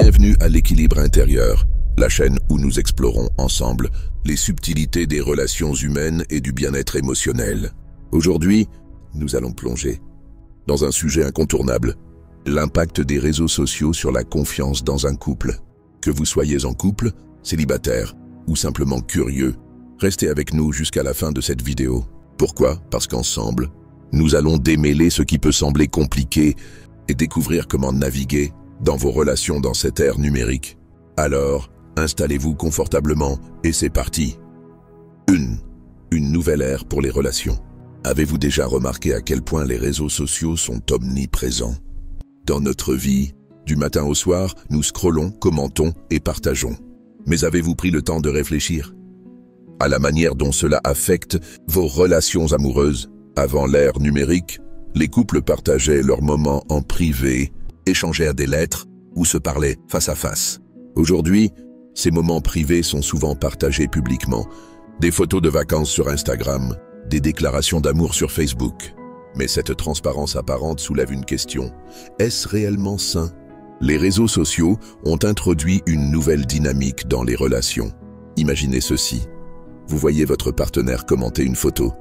Bienvenue à l'équilibre intérieur, la chaîne où nous explorons ensemble les subtilités des relations humaines et du bien-être émotionnel. Aujourd'hui, nous allons plonger dans un sujet incontournable, l'impact des réseaux sociaux sur la confiance dans un couple. Que vous soyez en couple, célibataire ou simplement curieux, restez avec nous jusqu'à la fin de cette vidéo. Pourquoi? Parce qu'ensemble, nous allons démêler ce qui peut sembler compliqué et découvrir comment naviguer dans vos relations dans cette ère numérique. Alors, installez-vous confortablement et c'est parti. Une nouvelle ère pour les relations. Avez-vous déjà remarqué à quel point les réseaux sociaux sont omniprésents? Dans notre vie, du matin au soir, nous scrollons, commentons et partageons. Mais avez-vous pris le temps de réfléchir à la manière dont cela affecte vos relations amoureuses? Avant l'ère numérique, les couples partageaient leurs moments en privé, échangèrent des lettres ou se parlaient face à face. Aujourd'hui, ces moments privés sont souvent partagés publiquement. Des photos de vacances sur Instagram, des déclarations d'amour sur Facebook. Mais cette transparence apparente soulève une question. Est-ce réellement sain? Les réseaux sociaux ont introduit une nouvelle dynamique dans les relations. Imaginez ceci. Vous voyez votre partenaire commenter une photo.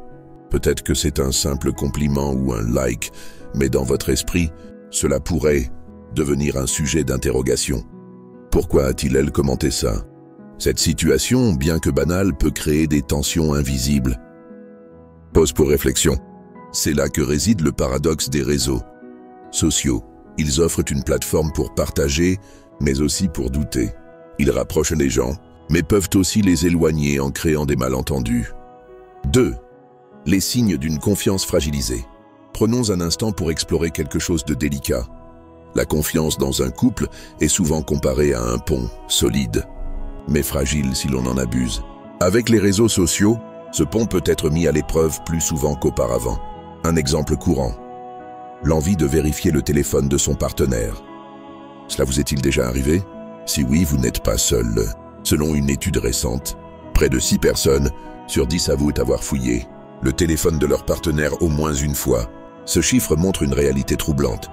Peut-être que c'est un simple compliment ou un like, mais dans votre esprit, cela pourrait devenir un sujet d'interrogation. Pourquoi a-t-il commenté ça? Cette situation, bien que banale, peut créer des tensions invisibles. Pause pour réflexion. C'est là que réside le paradoxe des réseaux sociaux. Ils offrent une plateforme pour partager, mais aussi pour douter. Ils rapprochent les gens, mais peuvent aussi les éloigner en créant des malentendus. 2. Les signes d'une confiance fragilisée. Prenons un instant pour explorer quelque chose de délicat. La confiance dans un couple est souvent comparée à un pont solide, mais fragile si l'on en abuse. Avec les réseaux sociaux, ce pont peut être mis à l'épreuve plus souvent qu'auparavant. Un exemple courant. L'envie de vérifier le téléphone de son partenaire. Cela vous est-il déjà arrivé? Si oui, vous n'êtes pas seul. Selon une étude récente, près de 6 personnes sur 10 avouent avoir fouillé le téléphone de leur partenaire au moins une fois. Ce chiffre montre une réalité troublante.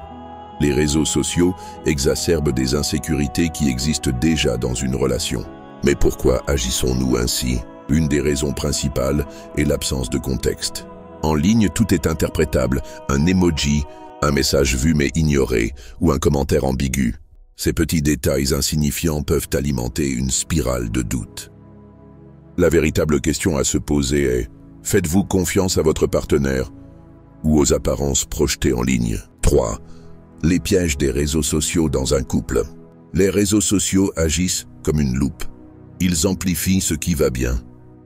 Les réseaux sociaux exacerbent des insécurités qui existent déjà dans une relation. Mais pourquoi agissons-nous ainsi? Une des raisons principales est l'absence de contexte. En ligne, tout est interprétable, un emoji, un message vu mais ignoré, ou un commentaire ambigu. Ces petits détails insignifiants peuvent alimenter une spirale de doute. La véritable question à se poser est, faites-vous confiance à votre partenaire ou aux apparences projetées en ligne? 3. Les pièges des réseaux sociaux dans un couple. Les réseaux sociaux agissent comme une loupe. Ils amplifient ce qui va bien,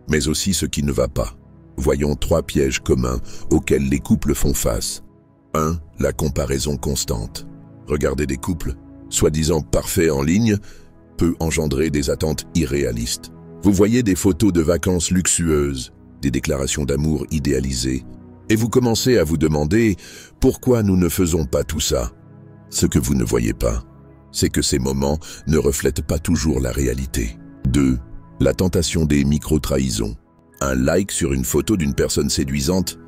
mais aussi ce qui ne va pas. Voyons 3 pièges communs auxquels les couples font face. 1. La comparaison constante. Regarder des couples, soi-disant parfaits en ligne, peut engendrer des attentes irréalistes. Vous voyez des photos de vacances luxueuses, des déclarations d'amour idéalisées, et vous commencez à vous demander pourquoi nous ne faisons pas tout ça. Ce que vous ne voyez pas, c'est que ces moments ne reflètent pas toujours la réalité. 2. La tentation des micro-trahisons. Un like sur une photo d'une personne séduisante,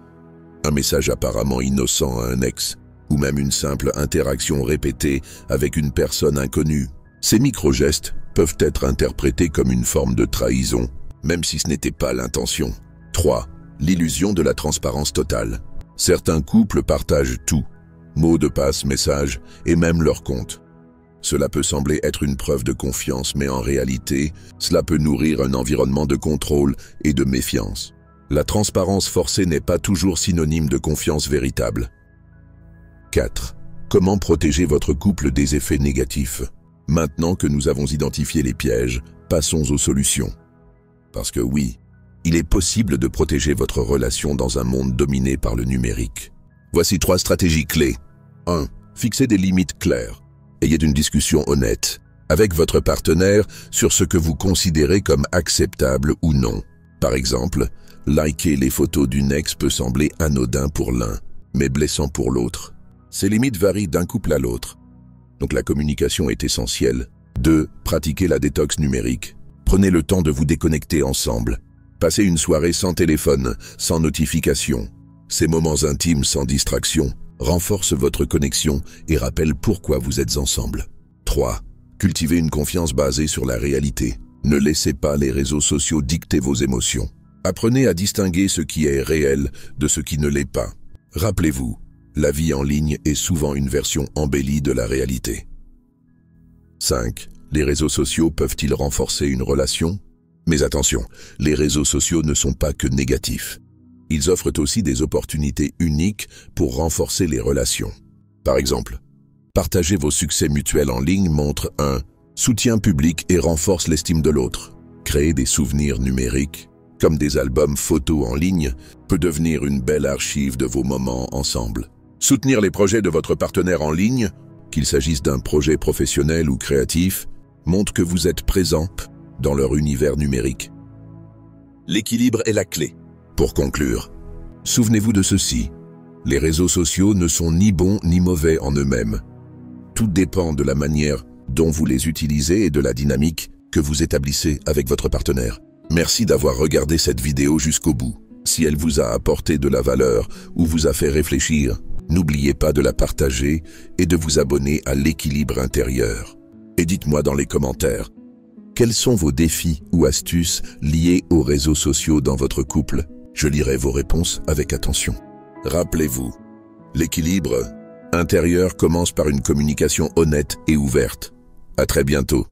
un message apparemment innocent à un ex, ou même une simple interaction répétée avec une personne inconnue. Ces micro-gestes peuvent être interprétés comme une forme de trahison, même si ce n'était pas l'intention. 3. L'illusion de la transparence totale. Certains couples partagent tout, mots de passe, messages et même leur compte. Cela peut sembler être une preuve de confiance, mais en réalité, cela peut nourrir un environnement de contrôle et de méfiance. La transparence forcée n'est pas toujours synonyme de confiance véritable. 4. Comment protéger votre couple des effets négatifs? Maintenant que nous avons identifié les pièges, passons aux solutions. Parce que oui, il est possible de protéger votre relation dans un monde dominé par le numérique. Voici 3 stratégies clés. 1. Fixez des limites claires. Ayez une discussion honnête avec votre partenaire sur ce que vous considérez comme acceptable ou non. Par exemple, liker les photos d'une ex peut sembler anodin pour l'un, mais blessant pour l'autre. Ces limites varient d'un couple à l'autre. Donc la communication est essentielle. 2. Pratiquez la détox numérique. Prenez le temps de vous déconnecter ensemble. Passez une soirée sans téléphone, sans notification. Ces moments intimes sans distraction renforcent votre connexion et rappellent pourquoi vous êtes ensemble. 3. Cultivez une confiance basée sur la réalité. Ne laissez pas les réseaux sociaux dicter vos émotions. Apprenez à distinguer ce qui est réel de ce qui ne l'est pas. Rappelez-vous, la vie en ligne est souvent une version embellie de la réalité. 5. Les réseaux sociaux peuvent-ils renforcer une relation? Mais attention, les réseaux sociaux ne sont pas que négatifs. Ils offrent aussi des opportunités uniques pour renforcer les relations. Par exemple, partager vos succès mutuels en ligne montre un soutien public et renforce l'estime de l'autre. Créer des souvenirs numériques, comme des albums photos en ligne, peut devenir une belle archive de vos moments ensemble. Soutenir les projets de votre partenaire en ligne, qu'il s'agisse d'un projet professionnel ou créatif, montre que vous êtes présent dans leur univers numérique. L'équilibre est la clé. Pour conclure, souvenez-vous de ceci. Les réseaux sociaux ne sont ni bons ni mauvais en eux-mêmes. Tout dépend de la manière dont vous les utilisez et de la dynamique que vous établissez avec votre partenaire. Merci d'avoir regardé cette vidéo jusqu'au bout. Si elle vous a apporté de la valeur ou vous a fait réfléchir, n'oubliez pas de la partager et de vous abonner à l'équilibre intérieur. Et dites-moi dans les commentaires, quels sont vos défis ou astuces liés aux réseaux sociaux dans votre couple? Je lirai vos réponses avec attention. Rappelez-vous, l'équilibre intérieur commence par une communication honnête et ouverte. À très bientôt.